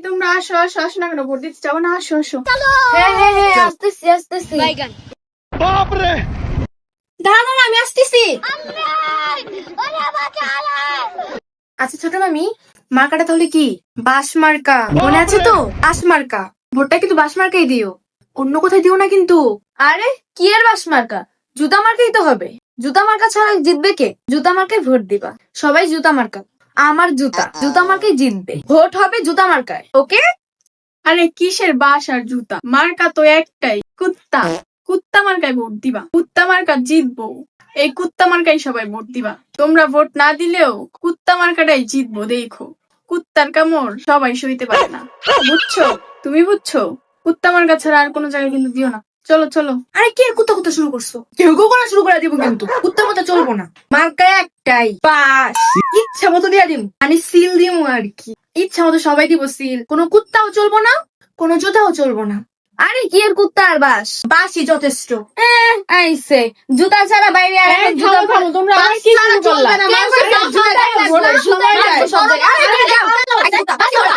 তোমরা আসো আসো আসো না কেন, ভোট দিতে যাবো না? আসো আসো। হ্যাঁ হ্যাঁ হ্যাঁ, আসতেছি আসতেছি। দাঁড়া না, আমি আসতেছি। আচ্ছা ছোট মামি, মার্কাটা তাহলে কি? বাঁশ মার্কা, মনে আছে তো? বাঁশ মার্কা। ভোটটা কিন্তু বাঁশ মার্কাই দিও, অন্য কোথায় দিও না কিন্তু। আরে কি এর বাঁশ মার্কা? জুতা মার্কাই তো হবে। জুতা মার্কা ছাড়া জিতবে কে? জুতা মার্কায় ভোট দিবা, সবাই জুতা মার্কা। আমার জুতা, জুতা মার্কাই জিতবে, ভোট হবে জুতা মার্কায়, ওকে? আরে কিসের বাস আর জুতা? মার্কা তো একটাই, কুত্তা। কুত্তা মার্কায় ভোট দিবা, কুত্তা মার্কা জিতবো। এই কুত্তা মার্কাই সবাই ভোট দিবা। তোমরা ভোট না দিলেও কুত্তা মার্কাটাই জিতবো, দেখো। কুত্তার কামড় সবাই সইতে পারে না, বুঝছো? তুমি বুঝছো? কুত্তা মার্কা ছাড়া আর কোনো জায়গায় কিন্তু দিও না। চলো চলো। আরে কি আর কুত্তা কুত্তা শুরু করছো? কেউ কেউ করা শুরু করে দিব, কিন্তু কুত্তা মতো চলবো না। মার্কা একটাই, বাস। ইচ্ছা মতো দিয়া দিব, আমি সিল দিব আর কি। ইচ্ছা মতো সবাই দিব সিল, কোনো কুত্তাও চলবো না, কোনো জুতাও চলবো না। আরে কি আর কুত্তা আর বাস, বাসই যথেষ্ট। আইছে জুতা ছাড়া বাইরে আর এখন জুতা থামো, থামো, তোমরা বাস আবার কি ছাড়া শুরু করলা? চলবে না, কে বাস বলছে ছাড়া জুতা চলবে না, ভোট সবাই সবাই যায়, যায়? সব জায়গায়। আরে যাও, আরে জুতা, বাস ছাড়া।